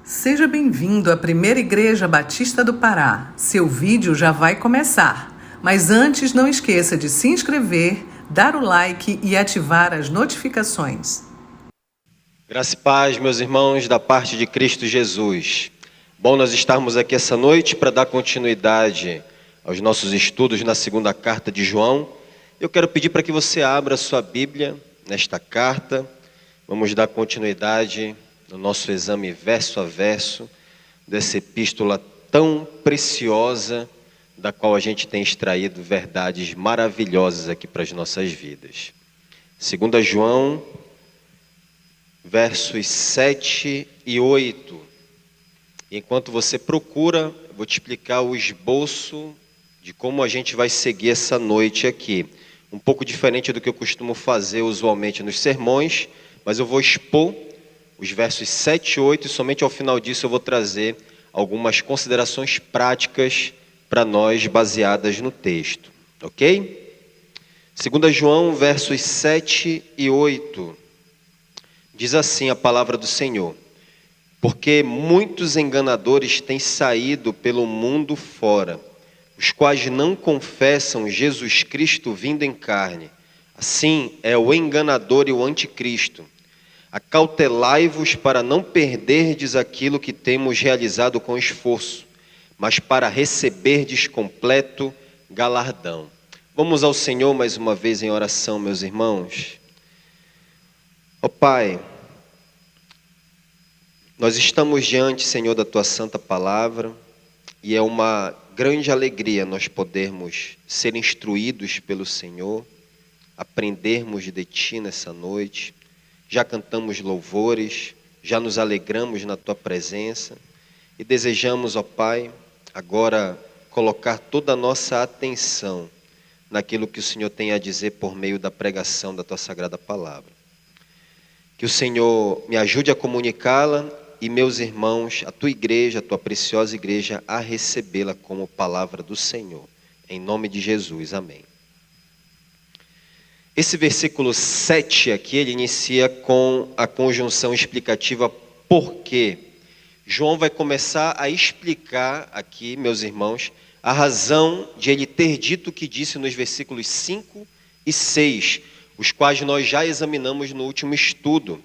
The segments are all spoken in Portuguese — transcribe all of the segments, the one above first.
Seja bem-vindo à Primeira Igreja Batista do Pará. Seu vídeo já vai começar. Mas antes, não esqueça de se inscrever, dar o like e ativar as notificações. Graça e paz, meus irmãos, da parte de Cristo Jesus. Bom nós estarmos aqui essa noite para dar continuidade aos nossos estudos na segunda carta de João. Eu quero pedir para que você abra a sua Bíblia nesta carta. Vamos dar continuidade no nosso exame verso a verso dessa epístola tão preciosa, da qual a gente tem extraído verdades maravilhosas aqui para as nossas vidas. 2 João, versos 7 e 8. Enquanto você procura, eu vou te explicar o esboço de como a gente vai seguir essa noite aqui. Um pouco diferente do que eu costumo fazer usualmente nos sermões, mas eu vou expor os versos 7 e 8 e somente ao final disso eu vou trazer algumas considerações práticas para nós baseadas no texto, ok? 2 João, versos 7 e 8. Diz assim a palavra do Senhor: porque muitos enganadores têm saído pelo mundo fora, os quais não confessam Jesus Cristo vindo em carne. Assim é o enganador e o anticristo. Acautelai-vos para não perderdes aquilo que temos realizado com esforço, mas para receberdes completo galardão. Vamos ao Senhor mais uma vez em oração, meus irmãos. Ó Pai, nós estamos diante, Senhor, da Tua santa palavra, e é uma grande alegria nós podermos ser instruídos pelo Senhor, aprendermos de Ti nessa noite. Já cantamos louvores, já nos alegramos na Tua presença e desejamos, ó Pai, agora colocar toda a nossa atenção naquilo que o Senhor tem a dizer por meio da pregação da Tua sagrada palavra. Que o Senhor me ajude a comunicá-la e meus irmãos, a Tua igreja, a Tua preciosa igreja, a recebê-la como palavra do Senhor. Em nome de Jesus, amém. Esse versículo 7 aqui, ele inicia com a conjunção explicativa porque. João vai começar a explicar aqui, meus irmãos, a razão de ele ter dito o que disse nos versículos 5 e 6, os quais nós já examinamos no último estudo.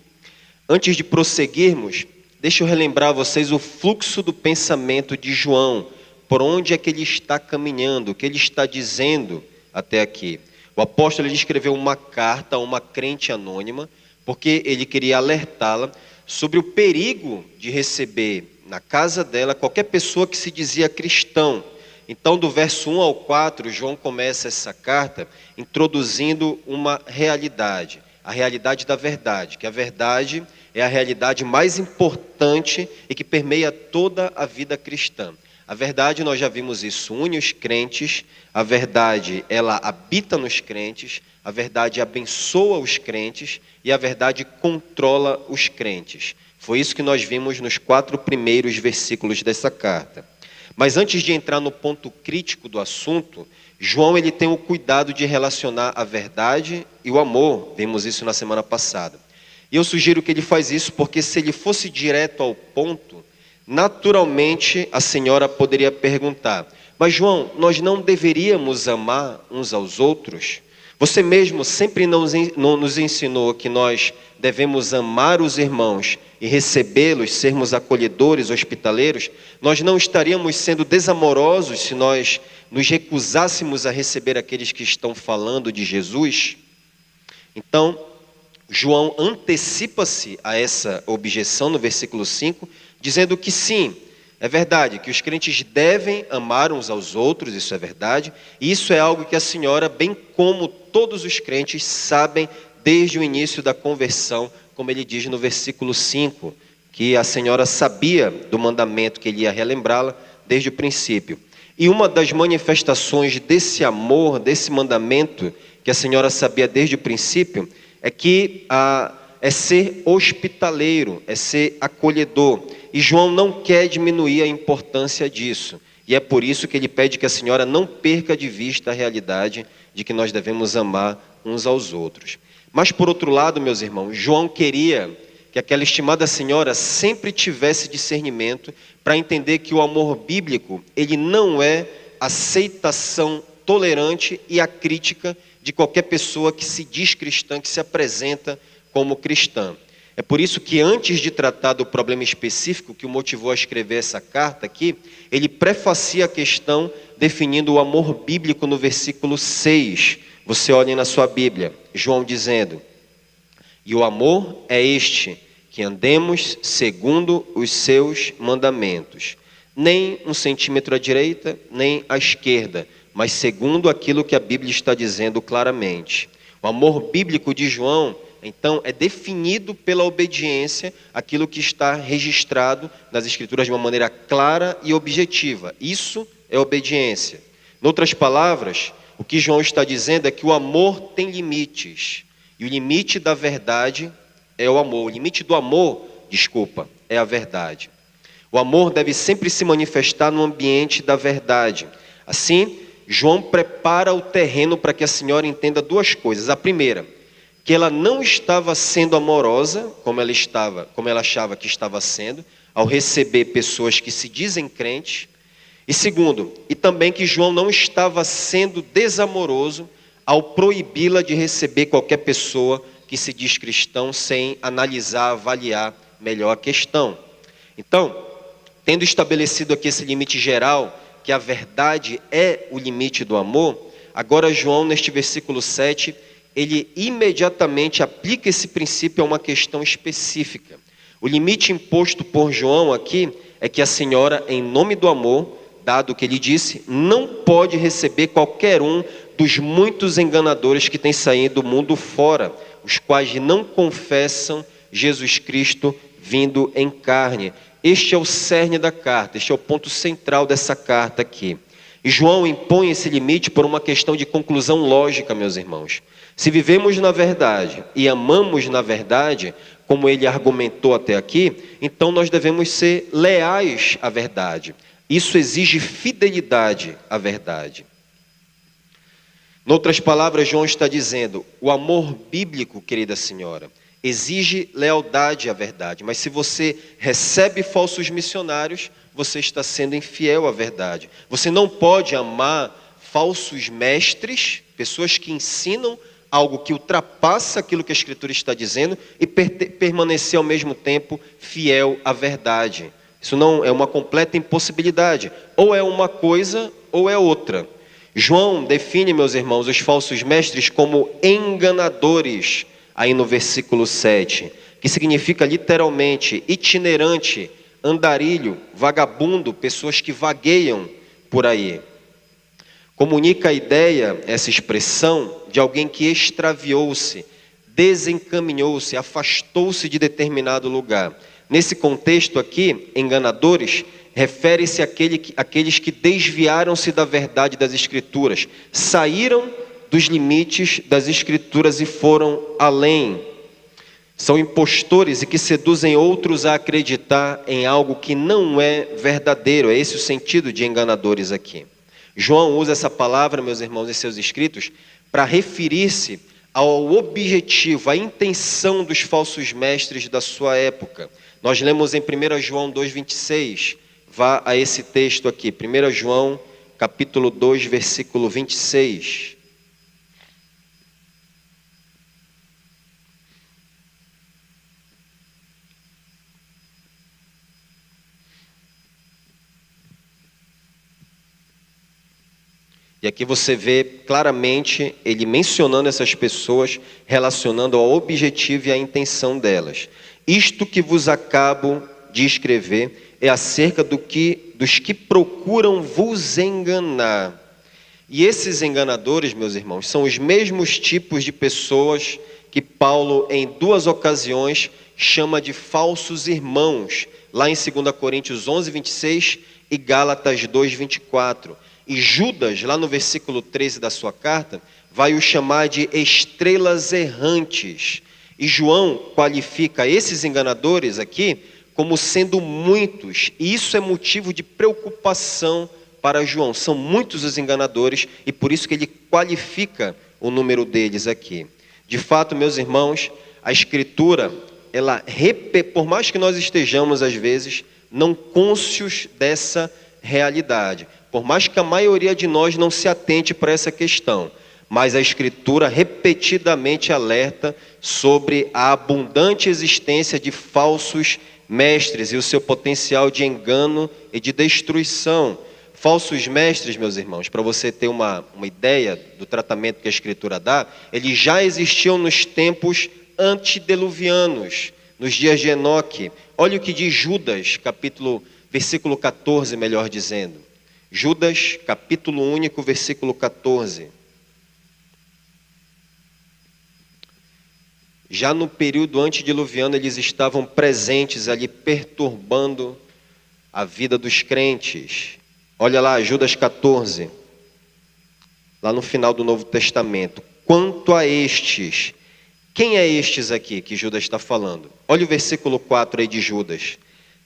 Antes de prosseguirmos, deixa eu relembrar a vocês o fluxo do pensamento de João, por onde é que ele está caminhando, o que ele está dizendo até aqui. O apóstolo ele escreveu uma carta a uma crente anônima, porque ele queria alertá-la sobre o perigo de receber na casa dela qualquer pessoa que se dizia cristão. Então, do verso 1 ao 4, João começa essa carta introduzindo uma realidade, a realidade da verdade, que a verdade é a realidade mais importante e que permeia toda a vida cristã. A verdade, nós já vimos isso, une os crentes, a verdade, ela habita nos crentes, a verdade abençoa os crentes e a verdade controla os crentes. Foi isso que nós vimos nos 4 primeiros versículos dessa carta. Mas antes de entrar no ponto crítico do assunto, João ele tem o cuidado de relacionar a verdade e o amor, vimos isso na semana passada. E eu sugiro que ele faz isso porque se ele fosse direto ao ponto, naturalmente a senhora poderia perguntar: mas João, nós não deveríamos amar uns aos outros? Você mesmo sempre nos ensinou que nós devemos amar os irmãos e recebê-los, sermos acolhedores, hospitaleiros. Nós não estaríamos sendo desamorosos se nós nos recusássemos a receber aqueles que estão falando de Jesus? Então, João antecipa-se a essa objeção no versículo 5, dizendo que sim, é verdade, que os crentes devem amar uns aos outros, isso é verdade, e isso é algo que a senhora, bem como todos os crentes, sabem desde o início da conversão, como ele diz no versículo 5, que a senhora sabia do mandamento, que ele ia relembrá-la desde o princípio. E uma das manifestações desse amor, desse mandamento, que a senhora sabia desde o princípio, é que é ser hospitaleiro, é ser acolhedor. E João não quer diminuir a importância disso. E é por isso que ele pede que a senhora não perca de vista a realidade de que nós devemos amar uns aos outros. Mas por outro lado, meus irmãos, João queria que aquela estimada senhora sempre tivesse discernimento para entender que o amor bíblico, ele não é aceitação tolerante e acrítica de qualquer pessoa que se diz cristã, que se apresenta como cristã. É por isso que antes de tratar do problema específico que o motivou a escrever essa carta aqui, ele prefacia a questão definindo o amor bíblico no versículo 6. Você olha na sua Bíblia, João dizendo: e o amor é este, que andemos segundo os seus mandamentos. Nem um centímetro à direita, nem à esquerda, mas segundo aquilo que a Bíblia está dizendo claramente. O amor bíblico de João, então, é definido pela obediência àquilo que está registrado nas Escrituras de uma maneira clara e objetiva. Isso é obediência. Em outras palavras, o que João está dizendo é que o amor tem limites. E o limite da verdade é o amor. O limite do amor, é a verdade. O amor deve sempre se manifestar no ambiente da verdade. Assim, João prepara o terreno para que a senhora entenda duas coisas. A primeira, que ela não estava sendo amorosa, como ela achava que estava sendo, ao receber pessoas que se dizem crentes. E segundo, e também que João não estava sendo desamoroso ao proibi-la de receber qualquer pessoa que se diz cristão sem analisar, avaliar melhor a questão. Então, tendo estabelecido aqui esse limite geral, que a verdade é o limite do amor, agora João, neste versículo 7, ele imediatamente aplica esse princípio a uma questão específica. O limite imposto por João aqui é que a senhora, em nome do amor, dado o que ele disse, não pode receber qualquer um dos muitos enganadores que têm saído do mundo fora, os quais não confessam Jesus Cristo vindo em carne. Este é o cerne da carta, este é o ponto central dessa carta aqui. E João impõe esse limite por uma questão de conclusão lógica, meus irmãos. Se vivemos na verdade e amamos na verdade, como ele argumentou até aqui, então nós devemos ser leais à verdade. Isso exige fidelidade à verdade. Em outras palavras, João está dizendo, o amor bíblico, querida senhora, exige lealdade à verdade. Mas se você recebe falsos missionários, você está sendo infiel à verdade. Você não pode amar falsos mestres, pessoas que ensinam algo que ultrapassa aquilo que a Escritura está dizendo e permanecer ao mesmo tempo fiel à verdade. Isso não é uma completa impossibilidade. Ou é uma coisa ou é outra. João define, meus irmãos, os falsos mestres como enganadores, aí no versículo 7, que significa literalmente itinerante, andarilho, vagabundo, pessoas que vagueiam por aí. Comunica a ideia, essa expressão, de alguém que extraviou-se, desencaminhou-se, afastou-se de determinado lugar. Nesse contexto aqui, enganadores, refere-se àqueles que desviaram-se da verdade das Escrituras, saíram dos limites das Escrituras e foram além. São impostores e que seduzem outros a acreditar em algo que não é verdadeiro. É esse o sentido de enganadores aqui. João usa essa palavra, meus irmãos, em seus escritos, para referir-se ao objetivo, à intenção dos falsos mestres da sua época. Nós lemos em 1 João 2,26, vá a esse texto aqui, 1 João, capítulo 2, versículo 26. E aqui você vê claramente ele mencionando essas pessoas, relacionando ao objetivo e à intenção delas. Isto que vos acabo de escrever é acerca dos que procuram vos enganar. E esses enganadores, meus irmãos, são os mesmos tipos de pessoas que Paulo, em 2 ocasiões, chama de falsos irmãos, lá em 2 Coríntios 11, 26 e Gálatas 2, 24. E Judas, lá no versículo 13 da sua carta, vai o chamar de estrelas errantes. E João qualifica esses enganadores aqui como sendo muitos. E isso é motivo de preocupação para João. São muitos os enganadores e por isso que ele qualifica o número deles aqui. De fato, meus irmãos, a Escritura por mais que nós estejamos, às vezes, não cônscios dessa realidade, por mais que a maioria de nós não se atente para essa questão, mas a Escritura repetidamente alerta sobre a abundante existência de falsos mestres e o seu potencial de engano e de destruição. Falsos mestres, meus irmãos, para você ter uma ideia do tratamento que a Escritura dá, eles já existiam nos tempos antediluvianos, nos dias de Enoque. Olha o que diz Judas, versículo 14, melhor dizendo. Judas, capítulo único, versículo 14. Já no período antediluviano, eles estavam presentes ali, perturbando a vida dos crentes. Olha lá, Judas 14, lá no final do Novo Testamento. Quanto a estes, quem é estes aqui que Judas está falando? Olha o versículo 4 aí de Judas.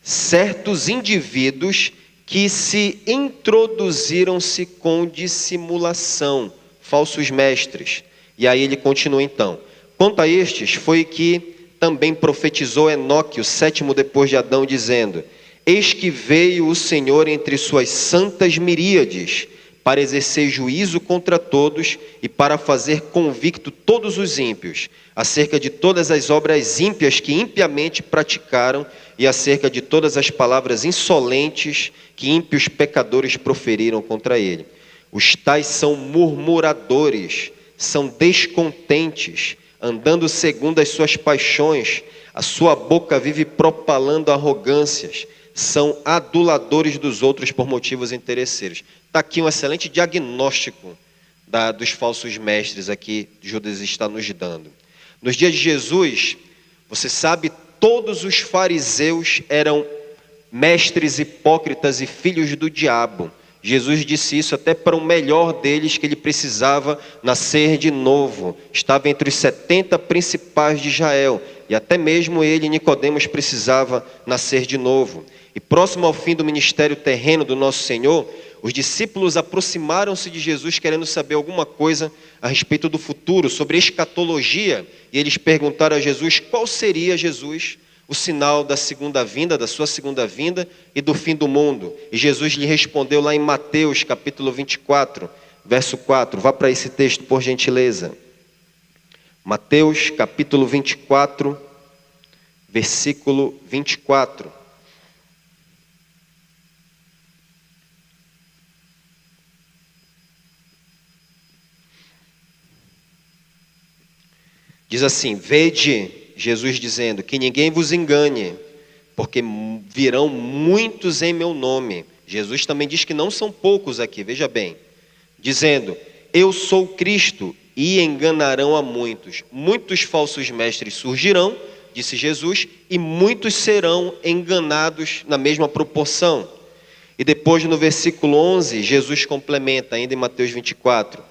Certos indivíduos que se introduziram-se com dissimulação, falsos mestres. E aí ele continua então. Quanto a estes, foi que também profetizou Enoque, o sétimo depois de Adão, dizendo: eis que veio o Senhor entre suas santas miríades, para exercer juízo contra todos e para fazer convicto todos os ímpios, acerca de todas as obras ímpias que impiamente praticaram e acerca de todas as palavras insolentes que ímpios pecadores proferiram contra ele. Os tais são murmuradores, são descontentes, andando segundo as suas paixões, a sua boca vive propalando arrogâncias, são aduladores dos outros por motivos interesseiros. Está aqui um excelente diagnóstico dos falsos mestres aqui que Judas está nos dando. Nos dias de Jesus, você sabe, todos os fariseus eram mestres hipócritas e filhos do diabo. Jesus disse isso até para o melhor deles, que ele precisava nascer de novo. Estava entre os 70 principais de Israel, e até mesmo ele, Nicodemos, precisava nascer de novo. E próximo ao fim do ministério terreno do nosso Senhor, os discípulos aproximaram-se de Jesus querendo saber alguma coisa a respeito do futuro, sobre escatologia, e eles perguntaram a Jesus qual seria, Jesus, o sinal da segunda vinda, da sua segunda vinda e do fim do mundo. E Jesus lhe respondeu lá em Mateus, capítulo 24, verso 4. Vá para esse texto, por gentileza. Mateus, capítulo 24, versículo 24. Diz assim: vede, Jesus dizendo, que ninguém vos engane, porque virão muitos em meu nome. Jesus também diz que não são poucos aqui, veja bem. Dizendo, eu sou Cristo, e enganarão a muitos. Muitos falsos mestres surgirão, disse Jesus, e muitos serão enganados na mesma proporção. E depois no versículo 11, Jesus complementa, ainda em Mateus 24.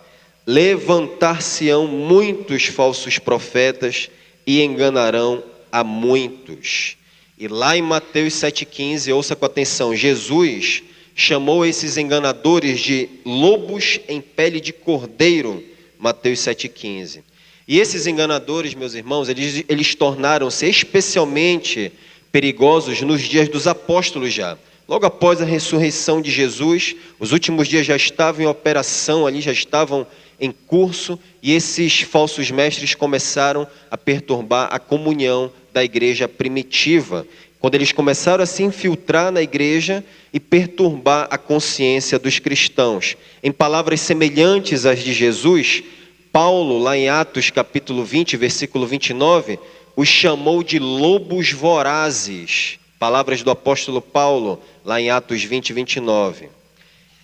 Levantar-se-ão muitos falsos profetas, e enganarão a muitos. E lá em Mateus 7,15, ouça com atenção, Jesus chamou esses enganadores de lobos em pele de cordeiro, Mateus 7,15. E esses enganadores, meus irmãos, eles tornaram-se especialmente perigosos nos dias dos apóstolos já. Logo após a ressurreição de Jesus, os últimos dias já estavam em operação ali, já estavam em curso, e esses falsos mestres começaram a perturbar a comunhão da igreja primitiva, quando eles começaram a se infiltrar na igreja e perturbar a consciência dos cristãos. Em palavras semelhantes às de Jesus, Paulo, lá em Atos capítulo 20, versículo 29, os chamou de lobos vorazes. Palavras do apóstolo Paulo, lá em Atos 20, 29.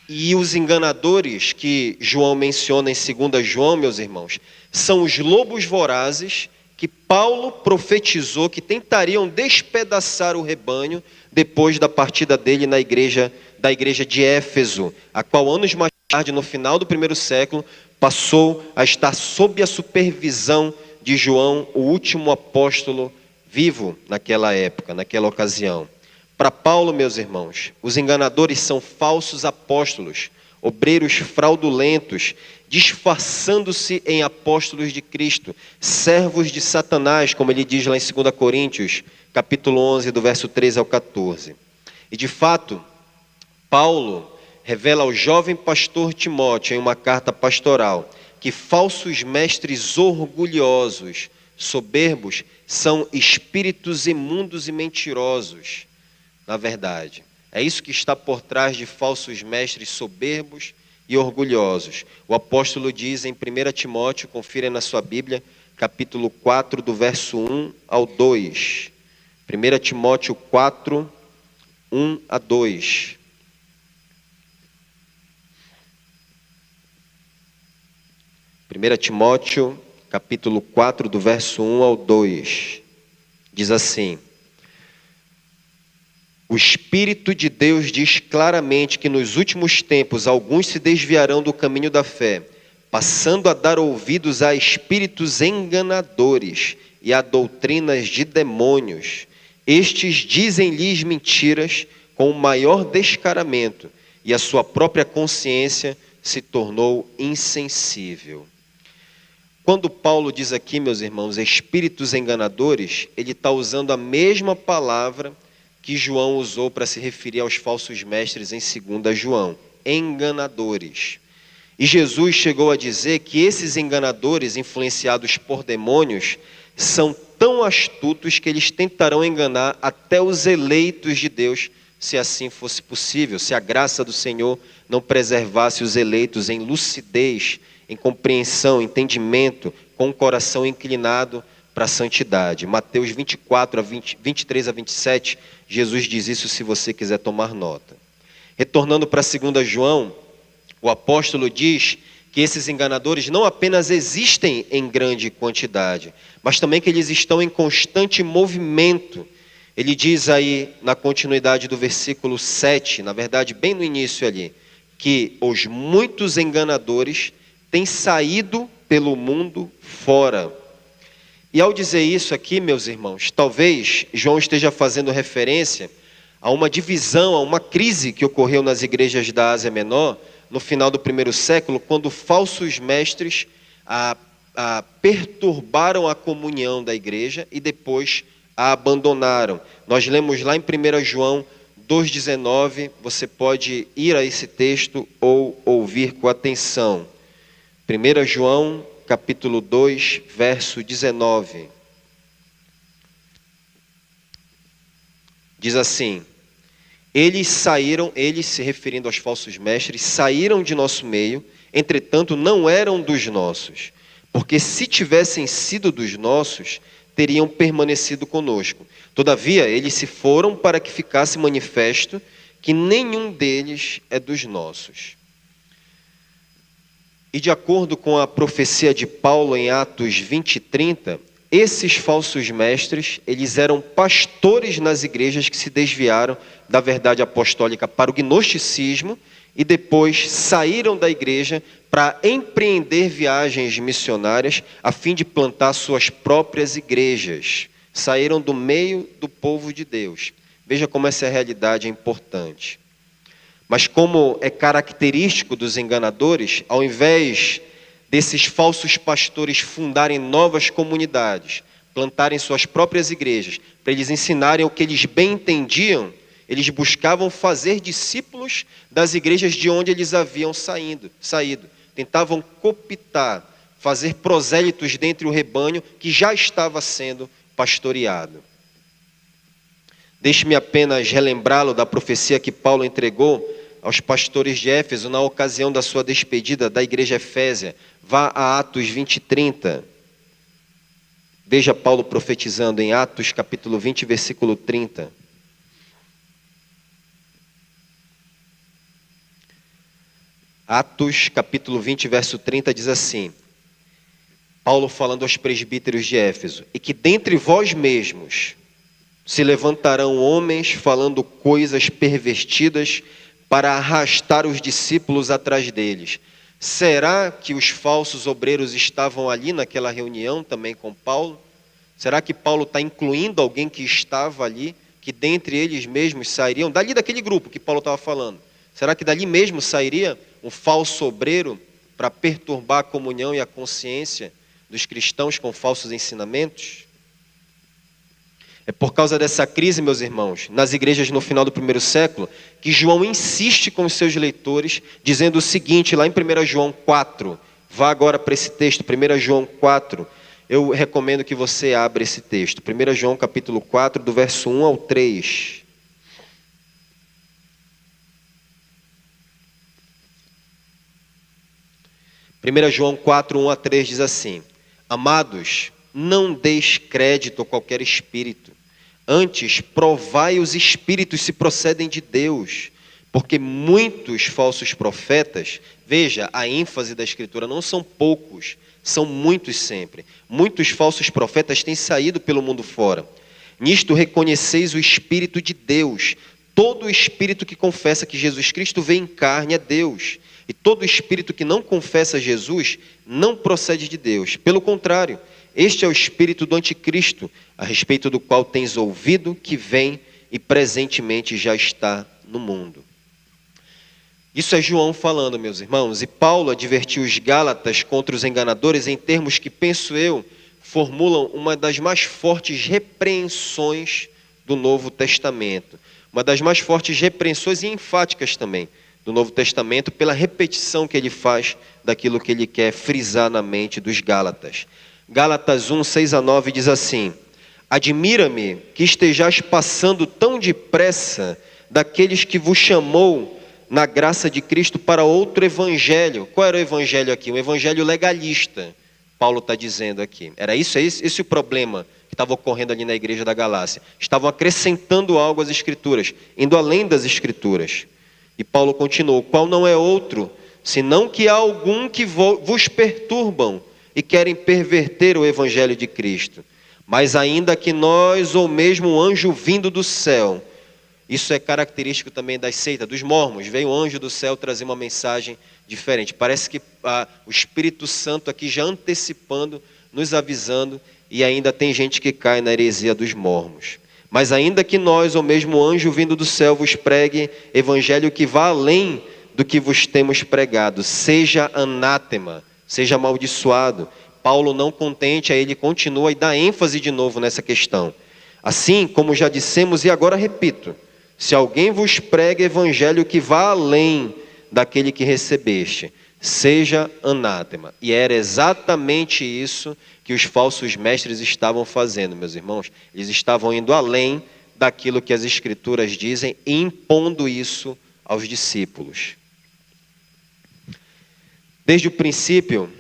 E os enganadores que João menciona em 2 João, meus irmãos, são os lobos vorazes que Paulo profetizou que tentariam despedaçar o rebanho depois da partida dele da igreja de Éfeso, a qual anos mais tarde, no final do primeiro século, passou a estar sob a supervisão de João, o último apóstolo vivo naquela época, naquela ocasião. Para Paulo, meus irmãos, os enganadores são falsos apóstolos, obreiros fraudulentos, disfarçando-se em apóstolos de Cristo, servos de Satanás, como ele diz lá em 2 Coríntios, capítulo 11, do verso 13 ao 14. E de fato, Paulo revela ao jovem pastor Timóteo, em uma carta pastoral, que falsos mestres orgulhosos, soberbos, são espíritos imundos e mentirosos, na verdade. É isso que está por trás de falsos mestres soberbos e orgulhosos. O apóstolo diz em 1 Timóteo, confira na sua Bíblia, capítulo 4, do verso 1 ao 2. 1 Timóteo 4, 1 a 2. Primeira Timóteo, capítulo 4, do verso 1 ao 2. Diz assim: o Espírito de Deus diz claramente que nos últimos tempos alguns se desviarão do caminho da fé, passando a dar ouvidos a espíritos enganadores e a doutrinas de demônios. Estes dizem-lhes mentiras com o maior descaramento, e a sua própria consciência se tornou insensível. Quando Paulo diz aqui, meus irmãos, espíritos enganadores, ele está usando a mesma palavra que João usou para se referir aos falsos mestres em 2 João, enganadores. E Jesus chegou a dizer que esses enganadores, influenciados por demônios, são tão astutos que eles tentarão enganar até os eleitos de Deus, se assim fosse possível, se a graça do Senhor não preservasse os eleitos em lucidez, em compreensão, entendimento, com o coração inclinado para a santidade. Mateus 23 a 27, Jesus diz isso, se você quiser tomar nota. Retornando para 2 João, o apóstolo diz que esses enganadores não apenas existem em grande quantidade, mas também que eles estão em constante movimento. Ele diz aí, na continuidade do versículo 7, na verdade bem no início ali, que os muitos enganadores têm saído pelo mundo fora. E ao dizer isso aqui, meus irmãos, talvez João esteja fazendo referência a uma divisão, a uma crise que ocorreu nas igrejas da Ásia Menor, no final do primeiro século, quando falsos mestres perturbaram a comunhão da igreja e depois a abandonaram. Nós lemos lá em 1 João 2,19, você pode ir a esse texto ou ouvir com atenção. 1 João, capítulo 2, verso 19. Diz assim: eles se referindo aos falsos mestres, saíram de nosso meio, entretanto não eram dos nossos, porque se tivessem sido dos nossos, teriam permanecido conosco. Todavia, eles se foram para que ficasse manifesto que nenhum deles é dos nossos. E de acordo com a profecia de Paulo em Atos 20 e 30, esses falsos mestres, eles eram pastores nas igrejas que se desviaram da verdade apostólica para o gnosticismo e depois saíram da igreja para empreender viagens missionárias a fim de plantar suas próprias igrejas. Saíram do meio do povo de Deus. Veja como essa realidade é importante. Mas como é característico dos enganadores, ao invés desses falsos pastores fundarem novas comunidades, plantarem suas próprias igrejas, para eles ensinarem o que eles bem entendiam, eles buscavam fazer discípulos das igrejas de onde eles haviam saído. Tentavam cooptar, fazer prosélitos dentre o rebanho que já estava sendo pastoreado. Deixe-me apenas relembrá-lo da profecia que Paulo entregou aos pastores de Éfeso na ocasião da sua despedida da igreja Efésia. Vá a Atos 20 e 30. Veja Paulo profetizando em Atos capítulo 20, versículo 30. Atos capítulo 20, verso 30 diz assim: Paulo falando aos presbíteros de Éfeso: e que dentre vós mesmos se levantarão homens falando coisas pervertidas para arrastar os discípulos atrás deles. Será que os falsos obreiros estavam ali naquela reunião também com Paulo? Será que Paulo está incluindo alguém que estava ali, que dentre eles mesmos sairiam, dali daquele grupo que Paulo estava falando? Será que dali mesmo sairia um falso obreiro para perturbar a comunhão e a consciência dos cristãos com falsos ensinamentos? É por causa dessa crise, meus irmãos, nas igrejas no final do primeiro século, que João insiste com os seus leitores, dizendo o seguinte, lá em 1 João 4, vá agora para esse texto, 1 João 4, eu recomendo que você abra esse texto, 1 João capítulo 4, do verso 1 ao 3. Primeira João 4, 1 a 3 diz assim: Amados, não deis crédito a qualquer espírito, antes provai os espíritos se procedem de Deus, porque muitos falsos profetas, veja, a ênfase da Escritura, não são poucos, são muitos sempre. Muitos falsos profetas têm saído pelo mundo fora. Nisto reconheceis o Espírito de Deus. Todo espírito que confessa que Jesus Cristo veio em carne é Deus. E todo espírito que não confessa Jesus não procede de Deus. Pelo contrário, este é o espírito do anticristo, a respeito do qual tens ouvido que vem e presentemente já está no mundo. Isso é João falando, meus irmãos, e Paulo advertiu os Gálatas contra os enganadores em termos que, penso eu, formulam uma das mais fortes repreensões do Novo Testamento. Uma das mais fortes repreensões e enfáticas também do Novo Testamento, pela repetição que ele faz daquilo que ele quer frisar na mente dos Gálatas. Gálatas 1, 6 a 9 diz assim: Admira-me que estejais passando tão depressa daqueles que vos chamou na graça de Cristo para outro evangelho. Qual era o evangelho aqui? Um evangelho legalista, Paulo está dizendo aqui. Era isso? Esse o problema que estava ocorrendo ali na igreja da Galácia. Estavam acrescentando algo às Escrituras, indo além das Escrituras. E Paulo continuou: qual não é outro, senão que há algum que vos perturbam e querem perverter o evangelho de Cristo. Mas ainda que nós, ou mesmo um anjo vindo do céu, isso é característico também das seitas, dos mormons, veio um anjo do céu trazer uma mensagem diferente. Parece que o Espírito Santo aqui já antecipando, nos avisando, e ainda tem gente que cai na heresia dos mormons. Mas ainda que nós, ou mesmo o anjo vindo do céu, vos pregue evangelho que vá além do que vos temos pregado, seja anátema, seja amaldiçoado. Paulo, não contente, aí ele continua e dá ênfase de novo nessa questão. Assim, como já dissemos e agora repito, se alguém vos prega evangelho que vá além daquele que recebeste, seja anátema. E era exatamente isso que os falsos mestres estavam fazendo, meus irmãos. Eles estavam indo além daquilo que as Escrituras dizem e impondo isso aos discípulos. Desde o princípio,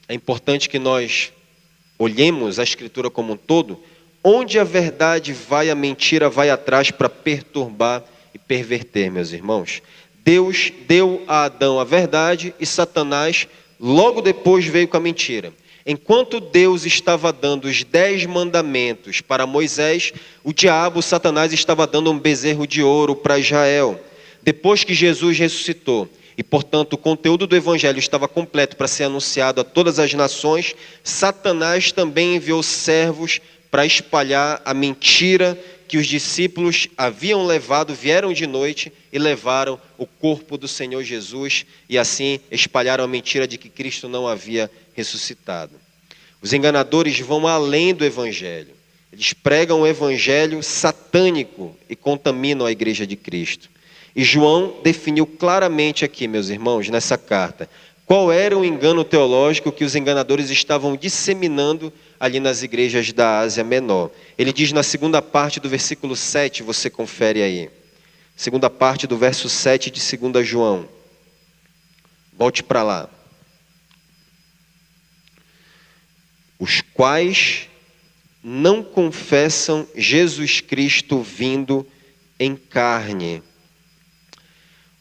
é importante que nós olhemos a Escritura como um todo. Onde a verdade vai, a mentira vai atrás para perturbar e perverter, meus irmãos. Deus deu a Adão a verdade e Satanás logo depois veio com a mentira. Enquanto Deus estava dando os 10 mandamentos para Moisés, o diabo, Satanás, estava dando um bezerro de ouro para Israel. Depois que Jesus ressuscitou, e portanto o conteúdo do evangelho estava completo para ser anunciado a todas as nações, Satanás também enviou servos para espalhar a mentira que os discípulos haviam levado, vieram de noite e levaram o corpo do Senhor Jesus e assim espalharam a mentira de que Cristo não havia ressuscitado. Os enganadores vão além do evangelho. Eles pregam o evangelho satânico e contaminam a igreja de Cristo. E João definiu claramente aqui, meus irmãos, nessa carta, qual era o engano teológico que os enganadores estavam disseminando ali nas igrejas da Ásia Menor. Ele diz na segunda parte do versículo 7, você confere aí. Segunda parte do verso 7 de 2 João. Volte para lá. Os quais não confessam Jesus Cristo vindo em carne.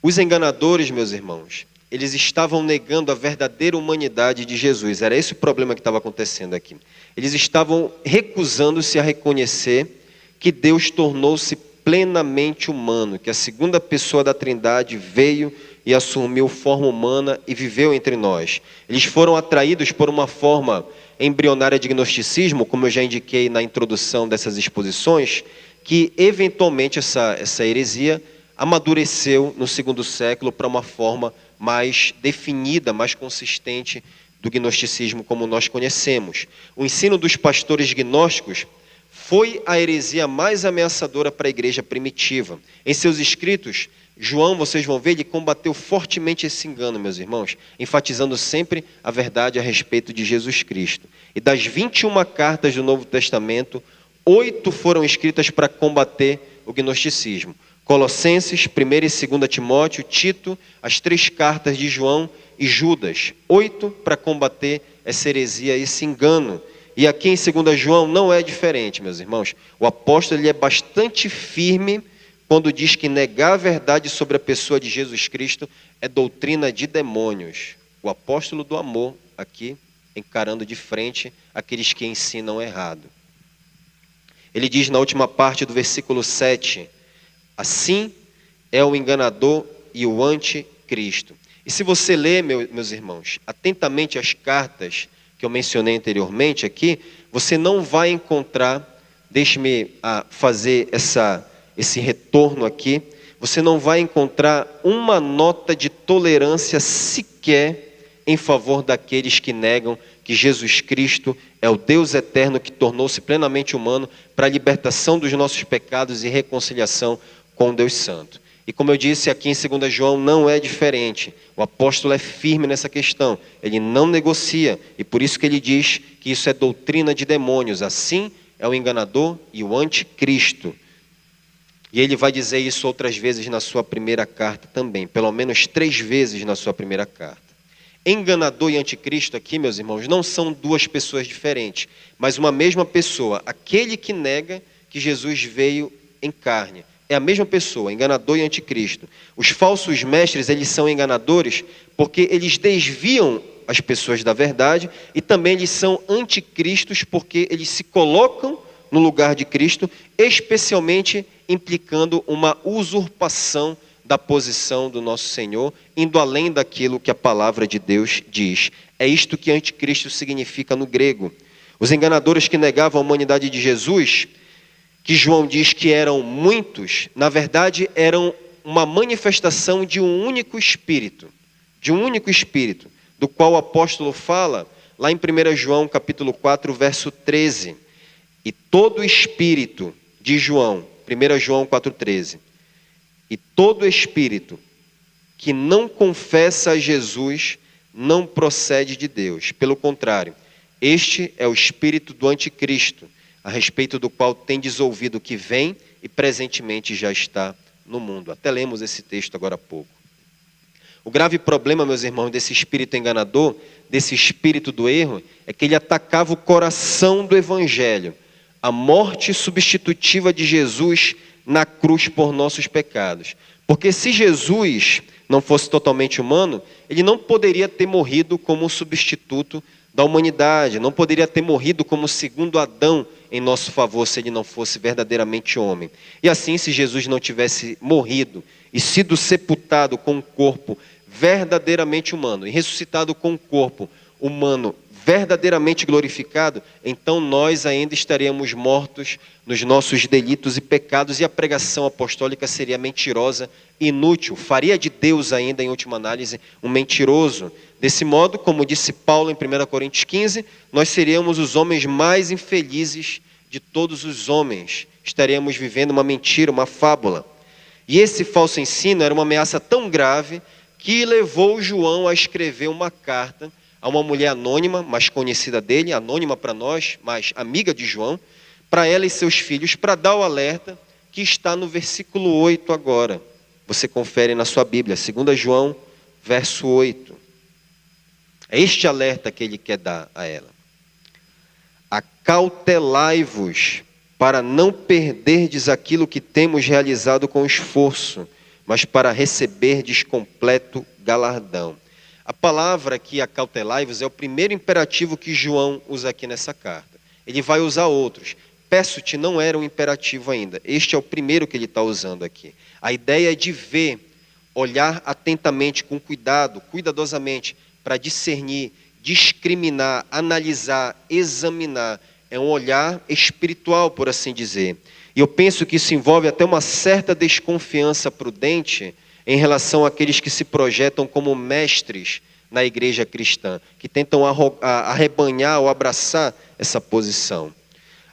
Os enganadores, meus irmãos, eles estavam negando a verdadeira humanidade de Jesus. Era esse o problema que estava acontecendo aqui. Eles estavam recusando-se a reconhecer que Deus tornou-se plenamente humano, que a segunda pessoa da Trindade veio e assumiu forma humana e viveu entre nós. Eles foram atraídos por uma forma embrionária de gnosticismo, como eu já indiquei na introdução dessas exposições, que eventualmente essa heresia amadureceu no segundo século para uma forma mais definida, mais consistente do gnosticismo como nós conhecemos. O ensino dos pastores gnósticos foi a heresia mais ameaçadora para a igreja primitiva. Em seus escritos, João, vocês vão ver, ele combateu fortemente esse engano, meus irmãos, enfatizando sempre a verdade a respeito de Jesus Cristo. E das 21 cartas do Novo Testamento, 8 foram escritas para combater o gnosticismo. Colossenses, 1 e 2 Timóteo, Tito, as 3 cartas de João e Judas. 8 para combater essa heresia, esse engano. E aqui em 2 João não é diferente, meus irmãos. O apóstolo ele é bastante firme quando diz que negar a verdade sobre a pessoa de Jesus Cristo é doutrina de demônios. O apóstolo do amor aqui, encarando de frente aqueles que ensinam errado. Ele diz na última parte do versículo 7, assim é o enganador e o anticristo. E se você ler, meus irmãos, atentamente as cartas que eu mencionei anteriormente aqui, você não vai encontrar, deixe-me fazer esse retorno aqui, você não vai encontrar uma nota de tolerância sequer em favor daqueles que negam que Jesus Cristo é o Deus eterno que tornou-se plenamente humano para a libertação dos nossos pecados e reconciliação com Deus Santo. E como eu disse aqui em 2 João, não é diferente. O apóstolo é firme nessa questão. Ele não negocia. E por isso que ele diz que isso é doutrina de demônios. Assim é o enganador e o anticristo. E ele vai dizer isso outras vezes na sua primeira carta também. Pelo menos 3 vezes na sua primeira carta. Enganador e anticristo aqui, meus irmãos, não são 2 pessoas diferentes, mas uma mesma pessoa. Aquele que nega que Jesus veio em carne. É a mesma pessoa, enganador e anticristo. Os falsos mestres, eles são enganadores porque eles desviam as pessoas da verdade e também eles são anticristos porque eles se colocam no lugar de Cristo, especialmente implicando uma usurpação da posição do nosso Senhor, indo além daquilo que a palavra de Deus diz. É isto que anticristo significa no grego. Os enganadores que negavam a humanidade de Jesus, que João diz que eram muitos, na verdade eram uma manifestação de um único Espírito, do qual o apóstolo fala lá em 1 João capítulo 4, verso 13. E todo espírito, de João, 1 João 4,13, e todo espírito que não confessa a Jesus não procede de Deus. Pelo contrário, este é o espírito do anticristo, a respeito do qual tendes ouvido que vem e presentemente já está no mundo. Até lemos esse texto agora há pouco. O grave problema, meus irmãos, desse espírito enganador, desse espírito do erro, é que ele atacava o coração do evangelho, a morte substitutiva de Jesus na cruz por nossos pecados. Porque se Jesus não fosse totalmente humano, ele não poderia ter morrido como substituto da humanidade, não poderia ter morrido como segundo Adão em nosso favor se ele não fosse verdadeiramente homem. E assim, se Jesus não tivesse morrido e sido sepultado com um corpo verdadeiramente humano e ressuscitado com um corpo humano verdadeiramente glorificado, então nós ainda estaríamos mortos nos nossos delitos e pecados e a pregação apostólica seria mentirosa e inútil, faria de Deus ainda, em última análise, um mentiroso. Desse modo, como disse Paulo em 1 Coríntios 15, nós seríamos os homens mais infelizes de todos os homens, estaríamos vivendo uma mentira, uma fábula. E esse falso ensino era uma ameaça tão grave que levou João a escrever uma carta a uma mulher anônima, mais conhecida dele, anônima para nós, mas amiga de João, para ela e seus filhos, para dar o alerta que está no versículo 8 agora. Você confere na sua Bíblia, 2 João, verso 8. É este alerta que ele quer dar a ela. Acautelai-vos para não perderdes aquilo que temos realizado com esforço, mas para receberdes completo galardão. A palavra aqui, acautelai-vos, é o primeiro imperativo que João usa aqui nessa carta. Ele vai usar outros. Peço-te não era um imperativo ainda. Este é o primeiro que ele está usando aqui. A ideia é de ver, olhar atentamente, com cuidado, cuidadosamente, para discernir, discriminar, analisar, examinar. É um olhar espiritual, por assim dizer. E eu penso que isso envolve até uma certa desconfiança prudente em relação àqueles que se projetam como mestres na igreja cristã, que tentam arrebanhar ou abraçar essa posição.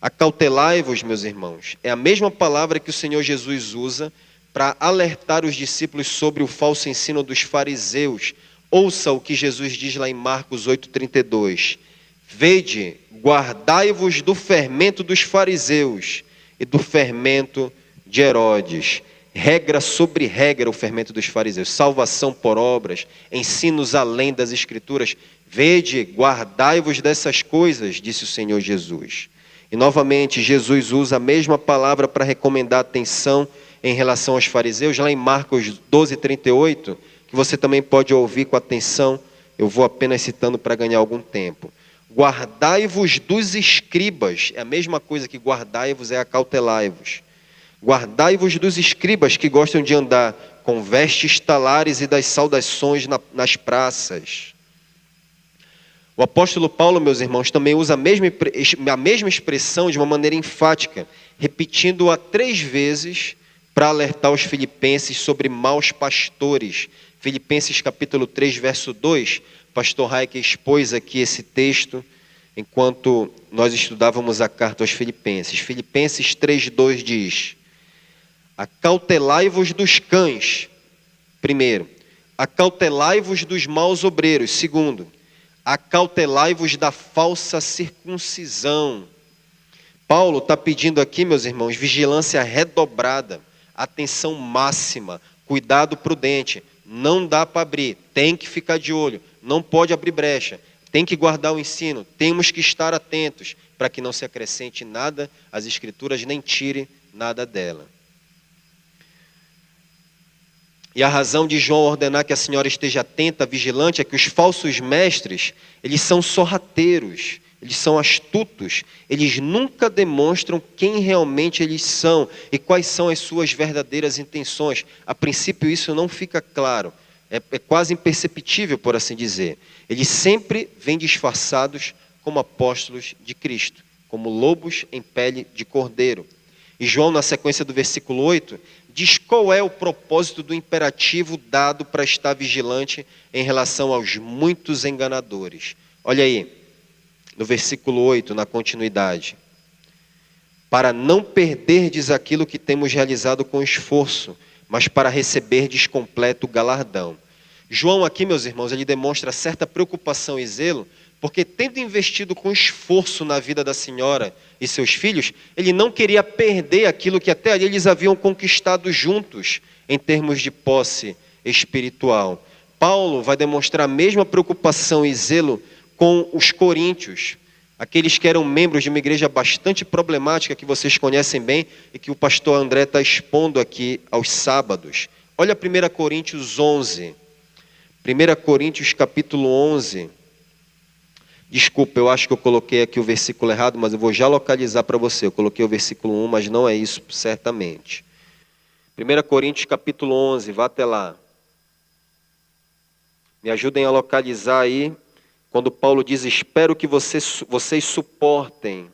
Acautelai-vos, meus irmãos, é a mesma palavra que o Senhor Jesus usa para alertar os discípulos sobre o falso ensino dos fariseus. Ouça o que Jesus diz lá em Marcos 8,32. Vede, guardai-vos do fermento dos fariseus e do fermento de Herodes. Regra sobre regra o fermento dos fariseus. Salvação por obras, ensinos além das Escrituras. Vede, guardai-vos dessas coisas, disse o Senhor Jesus. E novamente, Jesus usa a mesma palavra para recomendar atenção em relação aos fariseus, lá em Marcos 12,38, que você também pode ouvir com atenção. Eu vou apenas citando para ganhar algum tempo. Guardai-vos dos escribas, é a mesma coisa que guardai-vos, é acautelai-vos. Guardai-vos dos escribas que gostam de andar com vestes talares e das saudações nas praças. O apóstolo Paulo, meus irmãos, também usa a mesma expressão de uma maneira enfática, repetindo-a 3 vezes para alertar os filipenses sobre maus pastores. Filipenses capítulo 3, verso 2, pastor Raik expôs aqui esse texto enquanto nós estudávamos a carta aos Filipenses. Filipenses 3, 2 diz: acautelai-vos dos cães, primeiro. Acautelai-vos dos maus obreiros, segundo. Acautelai-vos da falsa circuncisão. Paulo está pedindo aqui, meus irmãos, vigilância redobrada, atenção máxima, cuidado prudente. Não dá para abrir, tem que ficar de olho, não pode abrir brecha, tem que guardar o ensino, temos que estar atentos para que não se acrescente nada às Escrituras, nem tire nada dela. E a razão de João ordenar que a senhora esteja atenta, vigilante, é que os falsos mestres, eles são sorrateiros, eles são astutos, eles nunca demonstram quem realmente eles são e quais são as suas verdadeiras intenções. A princípio isso não fica claro, é quase imperceptível, por assim dizer. Eles sempre vêm disfarçados como apóstolos de Cristo, como lobos em pele de cordeiro. E João, na sequência do versículo 8, diz qual é o propósito do imperativo dado para estar vigilante em relação aos muitos enganadores. Olha aí, no versículo 8, na continuidade. Para não perderdes aquilo que temos realizado com esforço, mas para receberdes completo galardão. João aqui, meus irmãos, ele demonstra certa preocupação e zelo, porque tendo investido com esforço na vida da senhora e seus filhos, ele não queria perder aquilo que até ali eles haviam conquistado juntos, em termos de posse espiritual. Paulo vai demonstrar a mesma preocupação e zelo com os coríntios, aqueles que eram membros de uma igreja bastante problemática, que vocês conhecem bem, e que o pastor André está expondo aqui aos sábados. Olha 1 Coríntios 11. 1 Coríntios capítulo 11. Desculpa, eu acho que eu coloquei aqui o versículo errado, mas eu vou já localizar para você. Eu coloquei o versículo 1, mas não é isso, certamente. 1 Coríntios capítulo 11, vá até lá. Me ajudem a localizar aí, quando Paulo diz, espero que vocês suportem.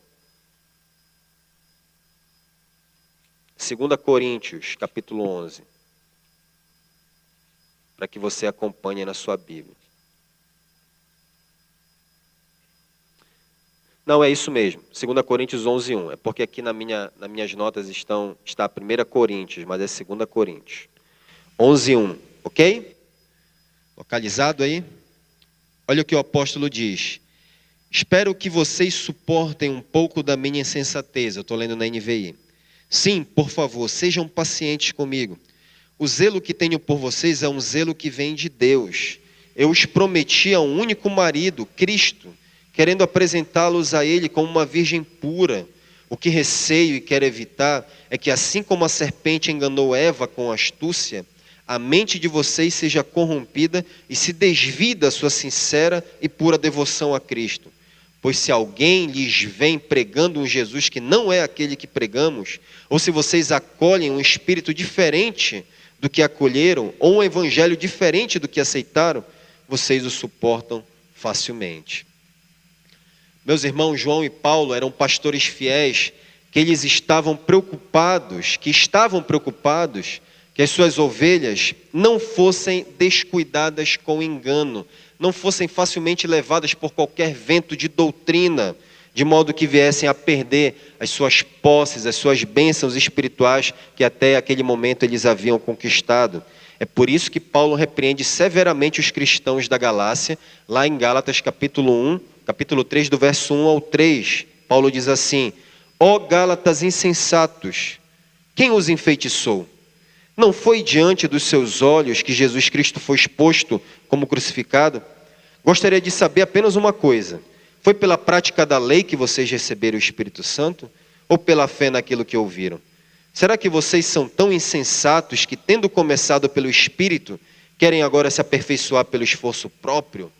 2 Coríntios capítulo 11. Para que você acompanhe na sua Bíblia. Não, é isso mesmo, 2 Coríntios 11, 1. É porque aqui nas minhas notas está 1 Coríntios, mas é 2 Coríntios. 11, 1, ok? Localizado aí? Olha o que o apóstolo diz. Espero que vocês suportem um pouco da minha insensatez. Eu estou lendo na NVI. Sim, por favor, sejam pacientes comigo. O zelo que tenho por vocês é um zelo que vem de Deus. Eu os prometi a um único marido, Cristo, querendo apresentá-los a Ele como uma virgem pura. O que receio e quero evitar é que, assim como a serpente enganou Eva com astúcia, a mente de vocês seja corrompida e se desvie da sua sincera e pura devoção a Cristo. Pois se alguém lhes vem pregando um Jesus que não é aquele que pregamos, ou se vocês acolhem um espírito diferente do que acolheram, ou um evangelho diferente do que aceitaram, vocês o suportam facilmente. Meus irmãos, João e Paulo eram pastores fiéis, que estavam preocupados que as suas ovelhas não fossem descuidadas com engano, não fossem facilmente levadas por qualquer vento de doutrina, de modo que viessem a perder as suas posses, as suas bênçãos espirituais que até aquele momento eles haviam conquistado. É por isso que Paulo repreende severamente os cristãos da Galácia, lá em Gálatas capítulo 3, do verso 1 ao 3. Paulo diz assim: ó Gálatas insensatos, quem os enfeitiçou? Não foi diante dos seus olhos que Jesus Cristo foi exposto como crucificado? Gostaria de saber apenas uma coisa: foi pela prática da lei que vocês receberam o Espírito Santo? Ou pela fé naquilo que ouviram? Será que vocês são tão insensatos que, tendo começado pelo Espírito, querem agora se aperfeiçoar pelo esforço próprio?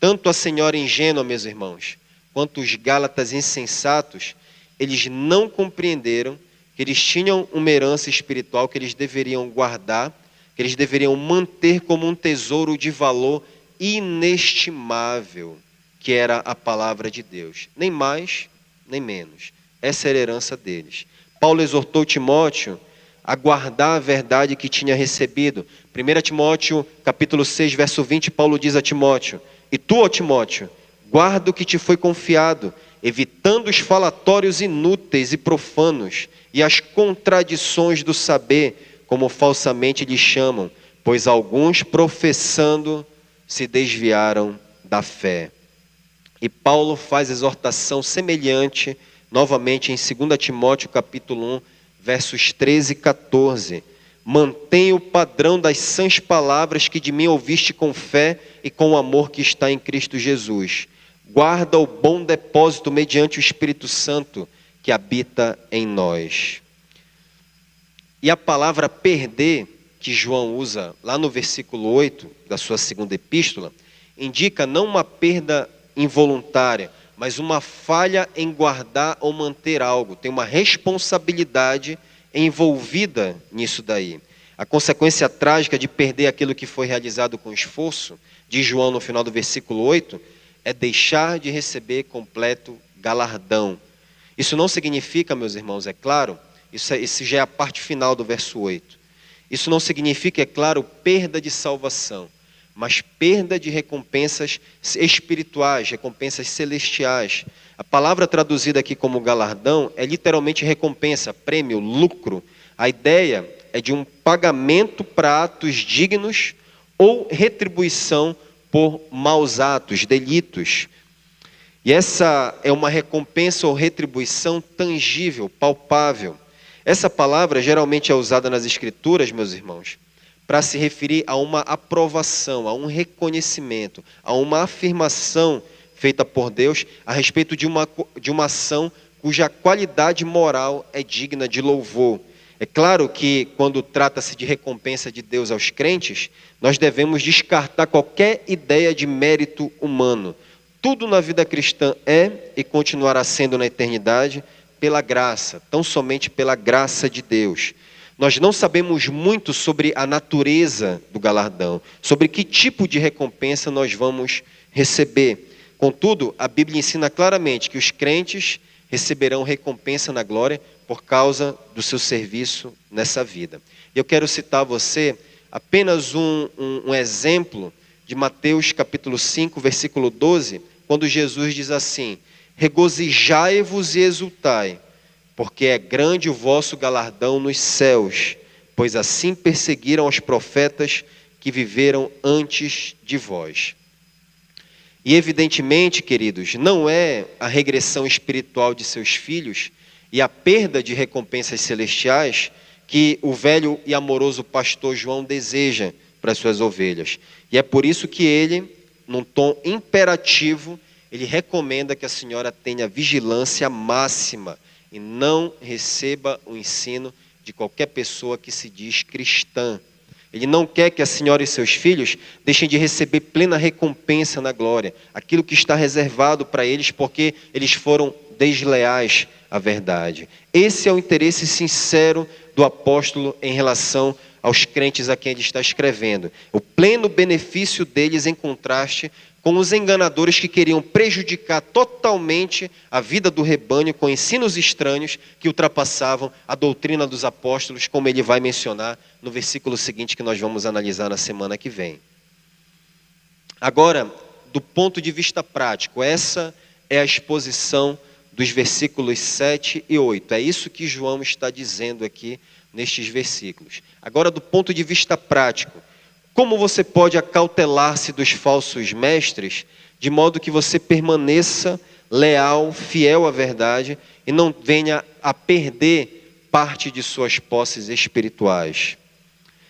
Tanto a senhora ingênua, meus irmãos, quanto os gálatas insensatos, eles não compreenderam que eles tinham uma herança espiritual que eles deveriam guardar, que eles deveriam manter como um tesouro de valor inestimável, que era a palavra de Deus. Nem mais, nem menos. Essa era a herança deles. Paulo exortou Timóteo a guardar a verdade que tinha recebido. 1 Timóteo, capítulo 6, verso 20, Paulo diz a Timóteo: e tu, ó Timóteo, guarda o que te foi confiado, evitando os falatórios inúteis e profanos e as contradições do saber, como falsamente lhes chamam, pois alguns, professando, se desviaram da fé. E Paulo faz exortação semelhante, novamente em 2 Timóteo capítulo 1, versos 13 e 14. Mantenha o padrão das sãs palavras que de mim ouviste com fé e com o amor que está em Cristo Jesus. Guarda o bom depósito mediante o Espírito Santo que habita em nós. E a palavra perder, que João usa lá no versículo 8 da sua segunda epístola, indica não uma perda involuntária, mas uma falha em guardar ou manter algo. Tem uma responsabilidade envolvida nisso daí. A consequência trágica de perder aquilo que foi realizado com esforço, diz João no final do versículo 8, é deixar de receber completo galardão. Isso não significa, meus irmãos, é claro, isso já é a parte final do verso 8. Isso não significa, é claro, perda de salvação, mas perda de recompensas espirituais, recompensas celestiais. A palavra traduzida aqui como galardão é literalmente recompensa, prêmio, lucro. A ideia é de um pagamento para atos dignos ou retribuição por maus atos, delitos. E essa é uma recompensa ou retribuição tangível, palpável. Essa palavra geralmente é usada nas Escrituras, meus irmãos, para se referir a uma aprovação, a um reconhecimento, a uma afirmação feita por Deus a respeito de uma ação cuja qualidade moral é digna de louvor. É claro que, quando trata-se de recompensa de Deus aos crentes, nós devemos descartar qualquer ideia de mérito humano. Tudo na vida cristã é e continuará sendo na eternidade pela graça, tão somente pela graça de Deus. Nós não sabemos muito sobre a natureza do galardão, sobre que tipo de recompensa nós vamos receber. Contudo, a Bíblia ensina claramente que os crentes receberão recompensa na glória por causa do seu serviço nessa vida. Eu quero citar a você apenas um exemplo de Mateus capítulo 5, versículo 12, quando Jesus diz assim: regozijai-vos e exultai, porque é grande o vosso galardão nos céus, pois assim perseguiram os profetas que viveram antes de vós. E evidentemente, queridos, não é a regressão espiritual de seus filhos e a perda de recompensas celestiais que o velho e amoroso pastor João deseja para as suas ovelhas. E é por isso que ele, num tom imperativo, ele recomenda que a senhora tenha vigilância máxima e não receba o ensino de qualquer pessoa que se diz cristã. Ele não quer que a senhora e seus filhos deixem de receber plena recompensa na glória, aquilo que está reservado para eles porque eles foram desleais à verdade. Esse é o interesse sincero do apóstolo em relação aos crentes a quem ele está escrevendo. O pleno benefício deles em contraste com os enganadores que queriam prejudicar totalmente a vida do rebanho com ensinos estranhos que ultrapassavam a doutrina dos apóstolos, como ele vai mencionar no versículo seguinte que nós vamos analisar na semana que vem. Agora, do ponto de vista prático, essa é a exposição dos versículos 7 e 8. É isso que João está dizendo aqui nestes versículos. Agora, do ponto de vista prático, como você pode acautelar-se dos falsos mestres, de modo que você permaneça leal, fiel à verdade, e não venha a perder parte de suas posses espirituais?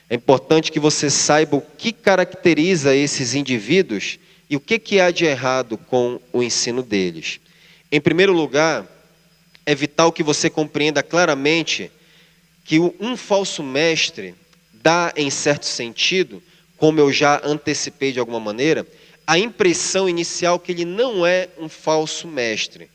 É importante que você saiba o que caracteriza esses indivíduos e o que há de errado com o ensino deles. Em primeiro lugar, é vital que você compreenda claramente que um falso mestre dá, em certo sentido, como eu já antecipei de alguma maneira, a impressão inicial que ele não é um falso mestre.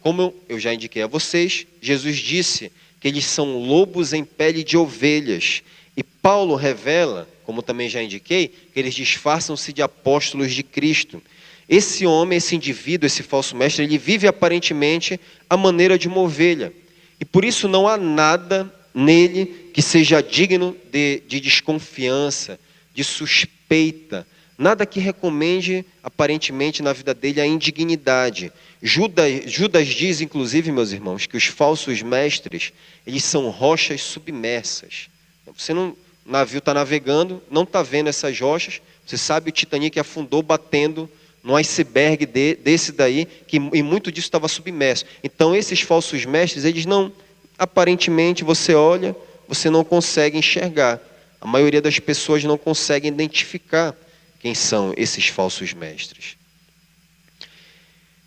Como eu já indiquei a vocês, Jesus disse que eles são lobos em pele de ovelhas. E Paulo revela, como também já indiquei, que eles disfarçam-se de apóstolos de Cristo. Esse homem, esse indivíduo, esse falso mestre, ele vive aparentemente a maneira de uma ovelha. E por isso não há nada nele que seja digno de desconfiança, de suspeita, nada que recomende aparentemente na vida dele a indignidade. Judas diz, inclusive, meus irmãos, que os falsos mestres, eles são rochas submersas. Você não, o navio está navegando, não está vendo essas rochas, você sabe o Titanic afundou batendo no iceberg desse daí, e muito disso estava submerso. Então esses falsos mestres, eles não, aparentemente você olha, você não consegue enxergar. A maioria das pessoas não consegue identificar quem são esses falsos mestres.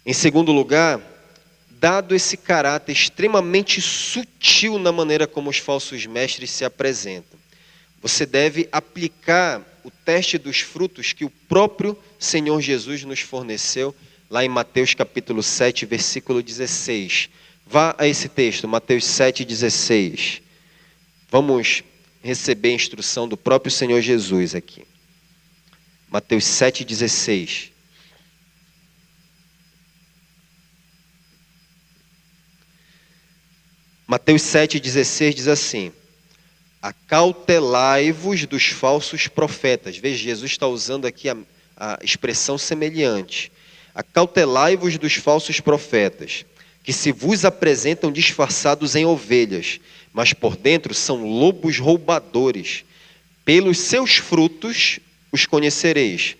Em segundo lugar, dado esse caráter extremamente sutil na maneira como os falsos mestres se apresentam, você deve aplicar o teste dos frutos que o próprio Senhor Jesus nos forneceu, lá em Mateus capítulo 7, versículo 16. Vá a esse texto, Mateus 7, 16. Vamos receber a instrução do próprio Senhor Jesus aqui. Mateus 7, 16. Mateus 7, 16 diz assim: acautelai-vos dos falsos profetas. Veja, Jesus está usando aqui a expressão semelhante. Acautelai-vos dos falsos profetas, que se vos apresentam disfarçados em ovelhas, mas por dentro são lobos roubadores. Pelos seus frutos os conhecereis.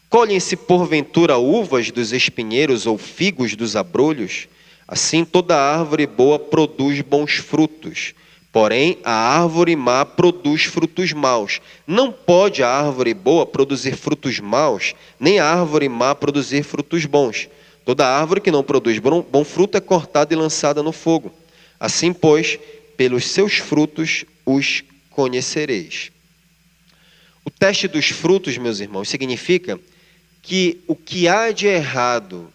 Colhem-se porventura uvas dos espinheiros ou figos dos abrolhos? Assim toda árvore boa produz bons frutos, porém a árvore má produz frutos maus. Não pode a árvore boa produzir frutos maus, nem a árvore má produzir frutos bons. Toda árvore que não produz bom fruto é cortada e lançada no fogo. Assim, pois, pelos seus frutos os conhecereis. O teste dos frutos, meus irmãos, significa que o que há de errado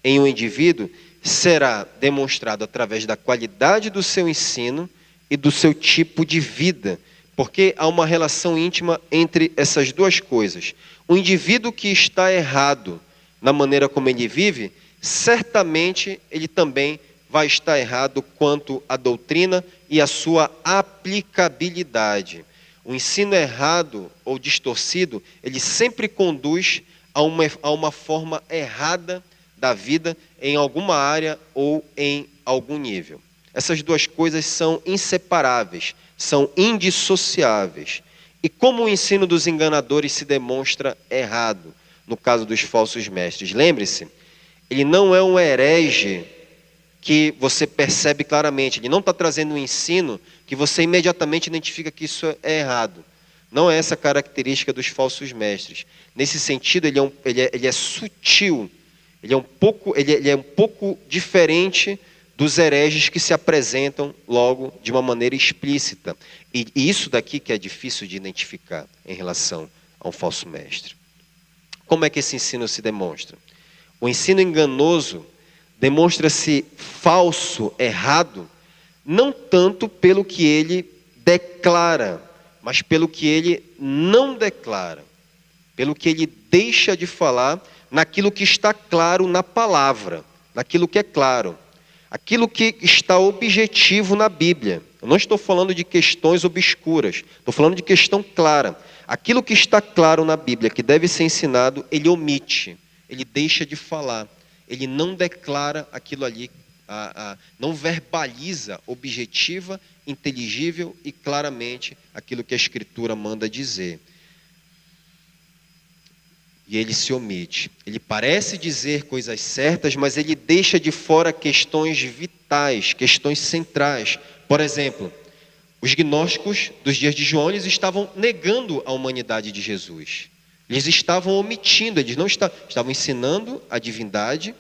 em um indivíduo será demonstrado através da qualidade do seu ensino e do seu tipo de vida, porque há uma relação íntima entre essas duas coisas. O indivíduo que está errado na maneira como ele vive, certamente ele também vai estar errado quanto à doutrina e à sua aplicabilidade. O ensino errado ou distorcido, ele sempre conduz a uma forma errada da vida em alguma área ou em algum nível. Essas duas coisas são inseparáveis, são indissociáveis. E como o ensino dos enganadores se demonstra errado, no caso dos falsos mestres? Lembre-se, ele não é um herege que você percebe claramente, ele não está trazendo um ensino que você imediatamente identifica que isso é errado. Não é essa característica dos falsos mestres. Nesse sentido, ele é sutil, ele é um pouco diferente dos hereges que se apresentam logo de uma maneira explícita. E isso daqui que é difícil de identificar em relação a um falso mestre. Como é que esse ensino se demonstra? O ensino enganoso demonstra-se falso, errado, não tanto pelo que ele declara, mas pelo que ele não declara, pelo que ele deixa de falar naquilo que está claro na palavra, naquilo que é claro, aquilo que está objetivo na Bíblia. Eu não estou falando de questões obscuras, estou falando de questão clara. Aquilo que está claro na Bíblia, que deve ser ensinado, ele omite, ele deixa de falar, ele não declara aquilo ali, não verbaliza objetiva, inteligível e claramente aquilo que a Escritura manda dizer. E ele se omite. Ele parece dizer coisas certas, mas ele deixa de fora questões vitais, questões centrais. Por exemplo, os gnósticos dos dias de João, eles estavam negando a humanidade de Jesus. Eles estavam omitindo, eles não estavam ensinando a divindade,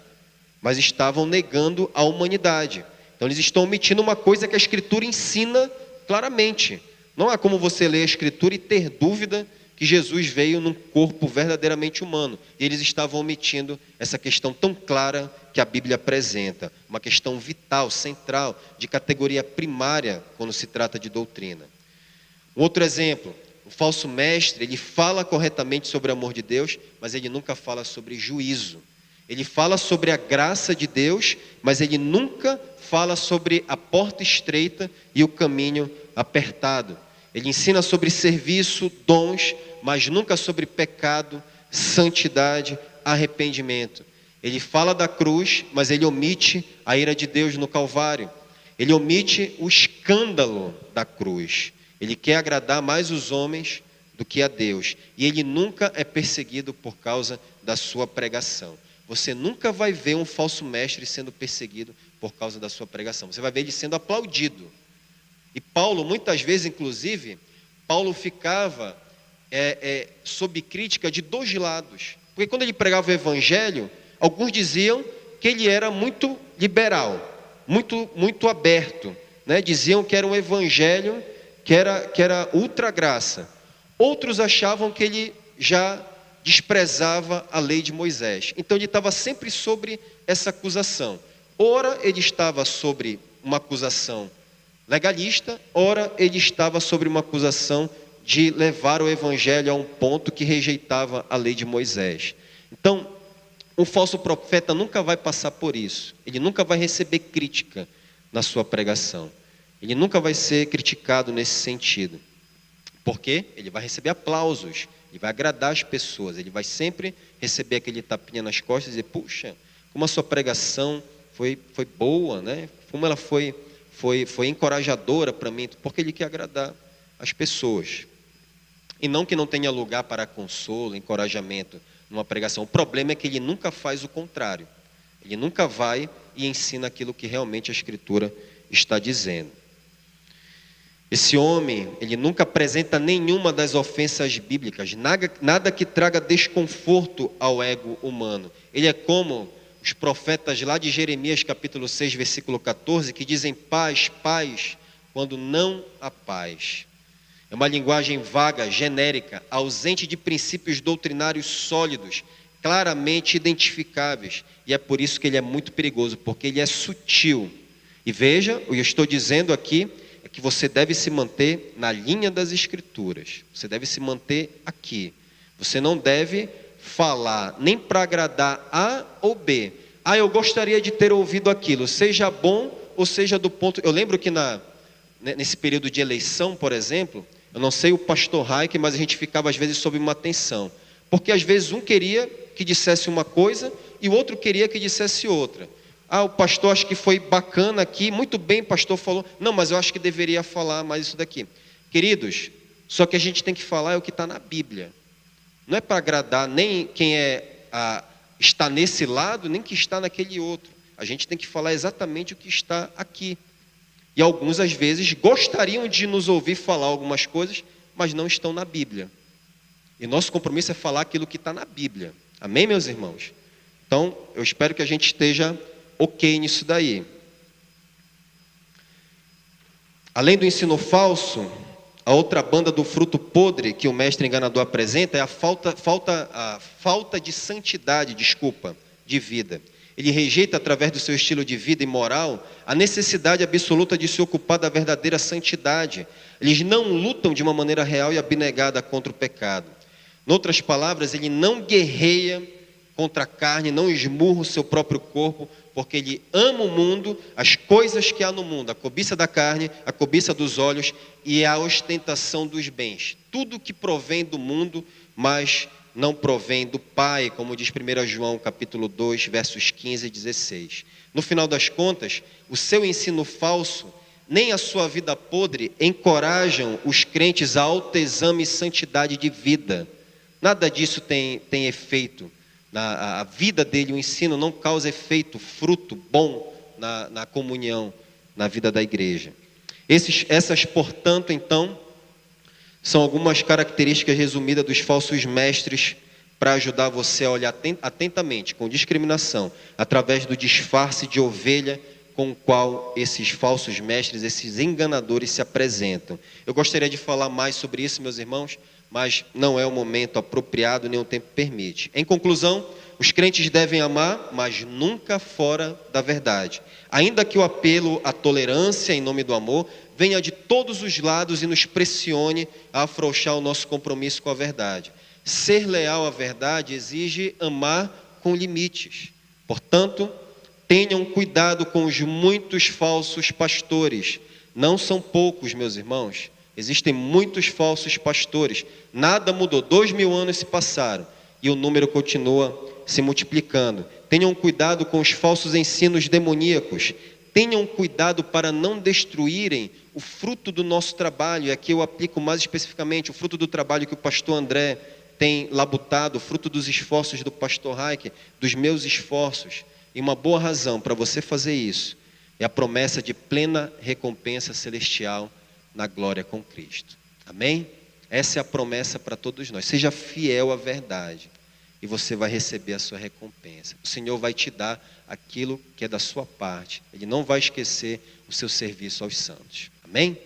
mas estavam negando a humanidade. Então eles estão omitindo uma coisa que a Escritura ensina claramente. Não há como você ler a Escritura e ter dúvida que Jesus veio num corpo verdadeiramente humano. E eles estavam omitindo essa questão tão clara que a Bíblia apresenta. Uma questão vital, central, de categoria primária quando se trata de doutrina. Um outro exemplo, o falso mestre, ele fala corretamente sobre o amor de Deus, mas ele nunca fala sobre juízo. Ele fala sobre a graça de Deus, mas ele nunca fala sobre a porta estreita e o caminho apertado. Ele ensina sobre serviço, dons, mas nunca sobre pecado, santidade, arrependimento. Ele fala da cruz, mas ele omite a ira de Deus no Calvário. Ele omite o escândalo da cruz. Ele quer agradar mais os homens do que a Deus. E ele nunca é perseguido por causa da sua pregação. Você nunca vai ver um falso mestre sendo perseguido por causa da sua pregação. Você vai ver ele sendo aplaudido. E Paulo, muitas vezes, inclusive, Paulo ficava sob crítica de dois lados. Porque quando ele pregava o evangelho, alguns diziam que ele era muito liberal, muito aberto, né? Diziam que era um evangelho que era ultra graça. Outros achavam que ele já desprezava a lei de Moisés. Então ele estava sempre sobre essa acusação. Ora ele estava sobre uma acusação legalista, ora ele estava sobre uma acusação de levar o evangelho a um ponto que rejeitava a lei de Moisés. Então, um falso profeta nunca vai passar por isso. Ele nunca vai receber crítica na sua pregação. Ele nunca vai ser criticado nesse sentido. Porque ele vai receber aplausos, ele vai agradar as pessoas, ele vai sempre receber aquele tapinha nas costas e dizer, puxa, como a sua pregação foi boa, né? Como ela foi encorajadora para mim, porque ele quer agradar as pessoas. E não que não tenha lugar para consolo, encorajamento numa pregação. O problema é que ele nunca faz o contrário. Ele nunca vai e ensina aquilo que realmente a Escritura está dizendo. Esse homem, ele nunca apresenta nenhuma das ofensas bíblicas, nada que traga desconforto ao ego humano. Ele é como os profetas lá de Jeremias capítulo 6, versículo 14, que dizem paz, paz, quando não há paz. É uma linguagem vaga, genérica, ausente de princípios doutrinários sólidos, claramente identificáveis. E é por isso que ele é muito perigoso, porque ele é sutil. E veja, o que eu estou dizendo aqui é que você deve se manter na linha das Escrituras. Você deve se manter aqui. Você não deve falar nem para agradar A ou B. Eu gostaria de ter ouvido aquilo, seja bom ou seja do ponto... Eu lembro que nesse período de eleição, por exemplo, eu não sei o pastor Raik, mas a gente ficava às vezes sob uma tensão. Porque às vezes um queria que dissesse uma coisa e o outro queria que dissesse outra. O pastor acho que foi bacana aqui, muito bem, o pastor falou. Não, mas eu acho que deveria falar mais isso daqui. Queridos, só que a gente tem que falar é o que está na Bíblia. Não é para agradar nem quem está nesse lado, nem que está naquele outro. A gente tem que falar exatamente o que está aqui. E alguns, às vezes, gostariam de nos ouvir falar algumas coisas, mas não estão na Bíblia. E nosso compromisso é falar aquilo que está na Bíblia. Amém, meus irmãos? Então, eu espero que a gente esteja ok nisso daí. Além do ensino falso, a outra banda do fruto podre que o mestre enganador apresenta é a falta de santidade, de vida. Ele rejeita, através do seu estilo de vida e moral, a necessidade absoluta de se ocupar da verdadeira santidade. Eles não lutam de uma maneira real e abnegada contra o pecado. Em outras palavras, ele não guerreia contra a carne, não esmurra o seu próprio corpo, porque ele ama o mundo, as coisas que há no mundo, a cobiça da carne, a cobiça dos olhos e a ostentação dos bens. Tudo que provém do mundo, mas não provém do Pai, como diz 1 João capítulo 2, versos 15 e 16. No final das contas, o seu ensino falso, nem a sua vida podre, encorajam os crentes a autoexame e santidade de vida. Nada disso tem efeito. A vida dele, o ensino, não causa efeito, fruto bom na comunhão, na vida da igreja. Essas, portanto, então, são algumas características resumidas dos falsos mestres para ajudar você a olhar atentamente, com discriminação, através do disfarce de ovelha com o qual esses falsos mestres, esses enganadores se apresentam. Eu gostaria de falar mais sobre isso, meus irmãos, mas não é o momento apropriado, nem o tempo permite. Em conclusão, os crentes devem amar, mas nunca fora da verdade. Ainda que o apelo à tolerância em nome do amor venha de todos os lados e nos pressione a afrouxar o nosso compromisso com a verdade. Ser leal à verdade exige amar com limites. Portanto, tenham cuidado com os muitos falsos pastores. Não são poucos, meus irmãos. Existem muitos falsos pastores. Nada mudou. 2000 anos se passaram e o número continua se multiplicando. Tenham cuidado com os falsos ensinos demoníacos. Tenham cuidado para não destruírem o fruto do nosso trabalho. E aqui eu aplico mais especificamente o fruto do trabalho que o pastor André tem labutado, o fruto dos esforços do pastor Raik, dos meus esforços. E uma boa razão para você fazer isso é a promessa de plena recompensa celestial na glória com Cristo. Amém? Essa é a promessa para todos nós. Seja fiel à verdade e você vai receber a sua recompensa. O Senhor vai te dar aquilo que é da sua parte. Ele não vai esquecer o seu serviço aos santos. Amém?